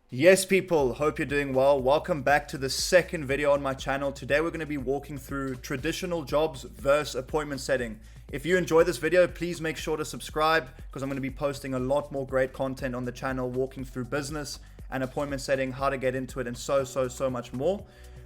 Yes, people, hope you're doing well. Welcome back to the second video on my channel. Today we're going to be walking through traditional jobs versus appointment setting. If you enjoy this video, please make sure to subscribe because I'm going to be posting a lot more great content on the channel, walking through business and appointment setting, how to get into it, and so much more.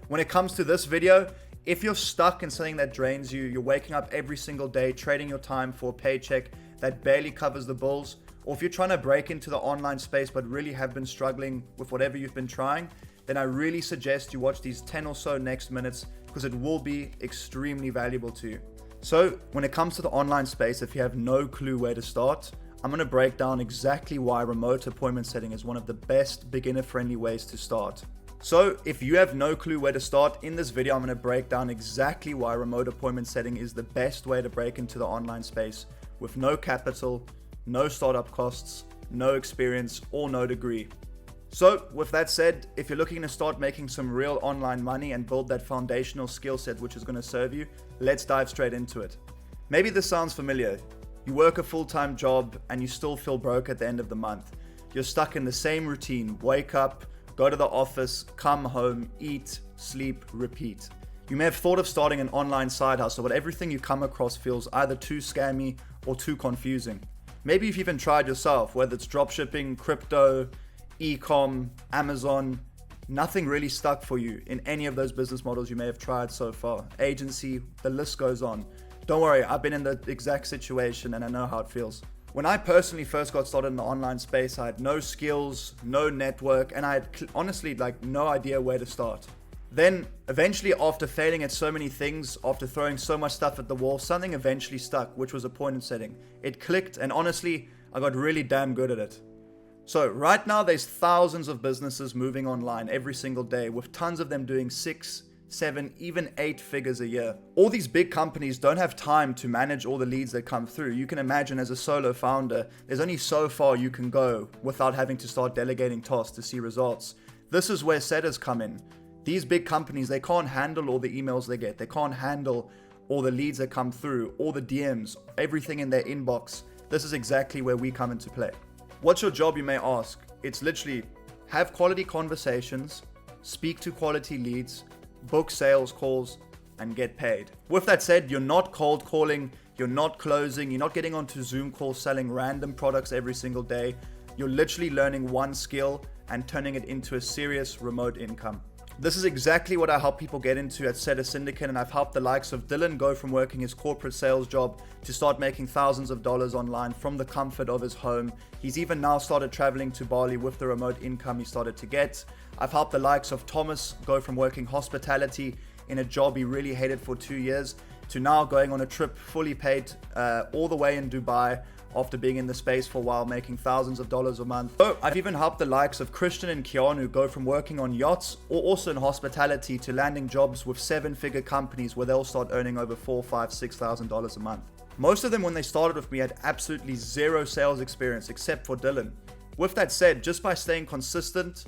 When it comes to this video, if you're stuck in something that drains you, you're waking up every single day, trading your time for a paycheck that barely covers the bills, or if you're trying to break into the online space but really have been struggling with whatever you've been trying, then I really suggest you watch these 10 or so next minutes because it will be extremely valuable to you. So when it comes to the online space, if you have no clue where to start, I'm going to break down exactly why remote appointment setting is one of the best beginner-friendly ways to start. So if you have no clue where to start, in this video I'm going to break down exactly why remote appointment setting is the best way to break into the online space with no capital, no startup costs, no experience, or no degree. So with that said, if you're looking to start making some real online money and build that foundational skill set which is going to serve you, let's dive straight into it. Maybe this sounds familiar. You work a full-time job and you still feel broke at the end of the month. You're stuck in the same routine: wake up, go to the office, come home, eat, sleep, repeat. You may have thought of starting an online side hustle, but everything you come across feels either too scammy or too confusing. Maybe you've even tried yourself, whether it's dropshipping, crypto, e-com, Amazon. Nothing really stuck for you in any of those business models you may have tried so far. Agency, the list goes on. Don't worry, I've been in the exact situation and I know how it feels. When I personally first got started in the online space, I had no skills, no network, and I had honestly no idea where to start. Then eventually, after failing at so many things, after throwing so much stuff at the wall, something eventually stuck, which was appointment setting. It clicked, and honestly, I got really damn good at it. So right now there's thousands of businesses moving online every single day, with tons of them doing 6, 7, even 8 figures a year. All these big companies don't have time to manage all the leads that come through. You can imagine, as a solo founder, there's only so far you can go without having to start delegating tasks to see results. This is where setters come in. These big companies, they can't handle all the emails they get. They can't handle all the leads that come through, all the DMs, everything in their inbox. This is exactly where we come into play. What's your job, you may ask? It's literally have quality conversations, speak to quality leads, book sales calls, and get paid. With that said, you're not cold calling, you're not closing, you're not getting onto Zoom calls selling random products every single day. You're literally learning one skill and turning it into a serious remote income. This is exactly what I help people get into at Setter Syndicate, and I've helped the likes of Dylan go from working his corporate sales job to start making thousands of dollars online from the comfort of his home. He's even now started traveling to Bali with the remote income he started to get. I've helped the likes of Thomas go from working hospitality in a job he really hated for 2 years to now going on a trip fully paid all the way in Dubai after being in the space for a while, making thousands of dollars a month. So I've even helped the likes of Christian and Keanu go from working on yachts or also in hospitality to landing jobs with 7-figure companies where they'll start earning over $4,000, $5,000, $6,000 a month. Most of them, when they started with me, had absolutely zero sales experience except for Dylan. With that said, just by staying consistent,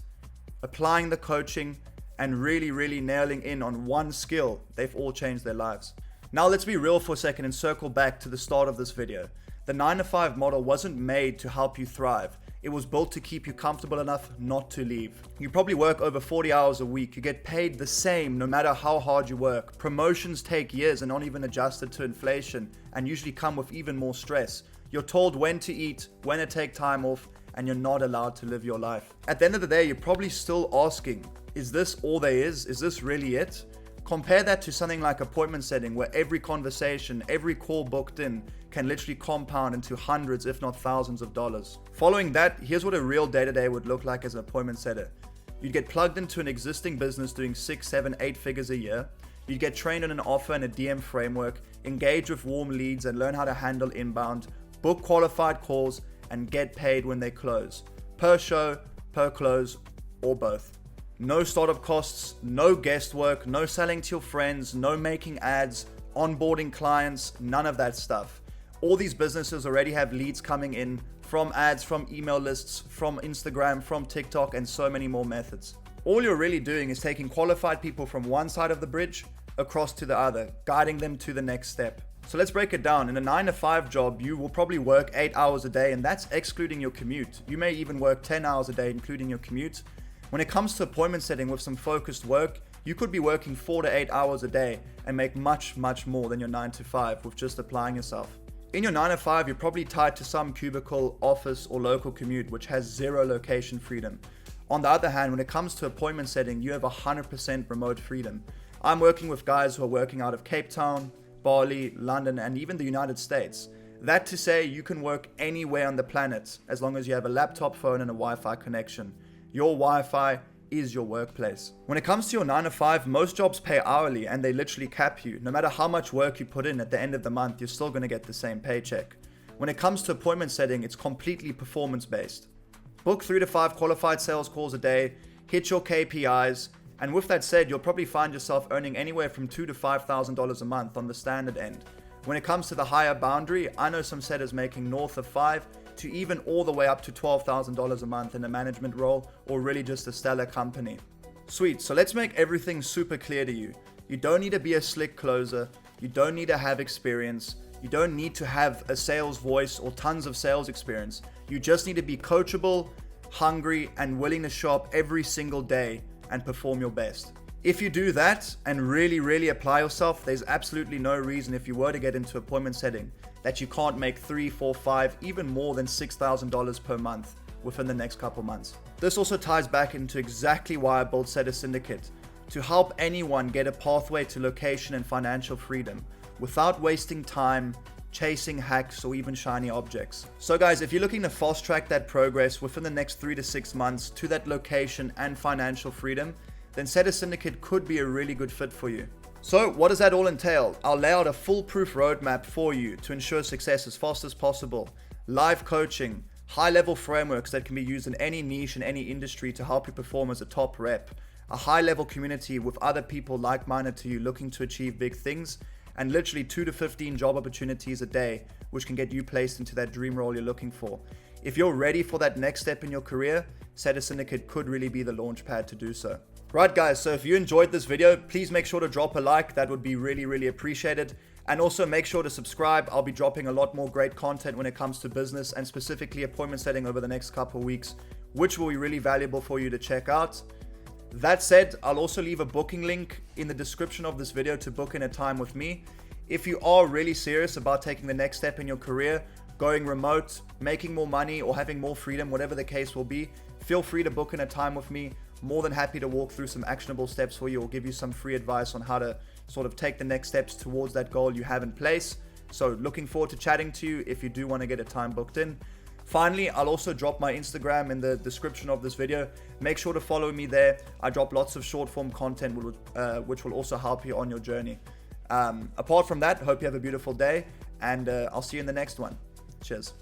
applying the coaching, and really nailing in on one skill, they've all changed their lives. Now let's be real for a second and circle back to the start of this video. The 9-to-5 model wasn't made to help you thrive. It was built to keep you comfortable enough not to leave. You probably work over 40 hours a week. You get paid the same no matter how hard you work. Promotions take years and aren't even adjusted to inflation and usually come with even more stress. You're told when to eat, when to take time off, and you're not allowed to live your life. At the end of the day, you're probably still asking, is this all there is? Is this really it? Compare that to something like appointment setting, where every conversation, every call booked in can literally compound into hundreds, if not thousands of dollars. Following that, here's what a real day-to-day would look like as an appointment setter. You'd get plugged into an existing business doing 6, 7, 8 figures a year. You'd get trained on an offer and a DM framework, engage with warm leads and learn how to handle inbound, book qualified calls, and get paid when they close. Per show, per close, or both. No startup costs, no guesswork, no selling to your friends, no making ads, onboarding clients, none of that stuff. All these businesses already have leads coming in from ads, from email lists, from Instagram, from TikTok, and so many more methods. All you're really doing is taking qualified people from one side of the bridge across to the other, guiding them to the next step. So let's break it down. In a 9-to-5 job, you will probably work 8 hours a day, and that's excluding your commute. You may even work 10 hours a day, including your commute. When it comes to appointment setting with some focused work, you could be working 4 to 8 hours a day and make much more than your 9 to 5 with just applying yourself. In your 9 to 5, you're probably tied to some cubicle, office, or local commute, which has zero location freedom. On the other hand, when it comes to appointment setting, you have 100% remote freedom. I'm working with guys who are working out of Cape Town, Bali, London, and even the United States. That to say, you can work anywhere on the planet as long as you have a laptop, phone, and a Wi-Fi connection. Your Wi-Fi is your workplace. When it comes to your 9 to 5, most jobs pay hourly and they literally cap you. No matter how much work you put in, at the end of the month, you're still going to get the same paycheck. When it comes to appointment setting, it's completely performance based. Book 3 to 5 qualified sales calls a day, hit your KPIs, and with that said, you'll probably find yourself earning anywhere from $2,000 to $5,000 a month on the standard end. When it comes to the higher boundary, I know some setters making north of 5 to even all the way up to $12,000 a month in a management role or really just a stellar company. Sweet, so let's make everything super clear to you. You don't need to be a slick closer, you don't need to have experience, you don't need to have a sales voice or tons of sales experience. You just need to be coachable, hungry, and willing to show up every single day and perform your best. If you do that and really apply yourself, there's absolutely no reason if you were to get into appointment setting that you can't make 3, 4, 5, even more than $6,000 per month within the next couple months. This also ties back into exactly why I built Setter Syndicate, to help anyone get a pathway to location and financial freedom without wasting time chasing hacks or even shiny objects. So guys, if you're looking to fast track that progress within the next 3 to 6 months to that location and financial freedom, then Setter Syndicate could be a really good fit for you. So what does that all entail? I'll lay out a foolproof roadmap for you to ensure success as fast as possible. Live coaching, high-level frameworks that can be used in any niche in any industry to help you perform as a top rep. A high-level community with other people like-minded to you looking to achieve big things, and literally 2 to 15 job opportunities a day, which can get you placed into that dream role you're looking for. If you're ready for that next step in your career, Setter Syndicate could really be the launch pad to do so. Right guys, so if you enjoyed this video, please make sure to drop a like. That would be really appreciated. And also make sure to subscribe. I'll be dropping a lot more great content when it comes to business and specifically appointment setting over the next couple of weeks, which will be really valuable for you to check out. That said, I'll also leave a booking link in the description of this video to book in a time with me. If you are really serious about taking the next step in your career, going remote, making more money, or having more freedom, whatever the case will be, feel free to book in a time with me. More than happy to walk through some actionable steps for you or give you some free advice on how to sort of take the next steps towards that goal you have in place. So looking forward to chatting to you if you do want to get a time booked in. Finally, I'll also drop my Instagram in the description of this video. Make sure to follow me there. I drop lots of short form content which will also help you on your journey. Apart from that, hope you have a beautiful day, and I'll see you in the next one. Cheers.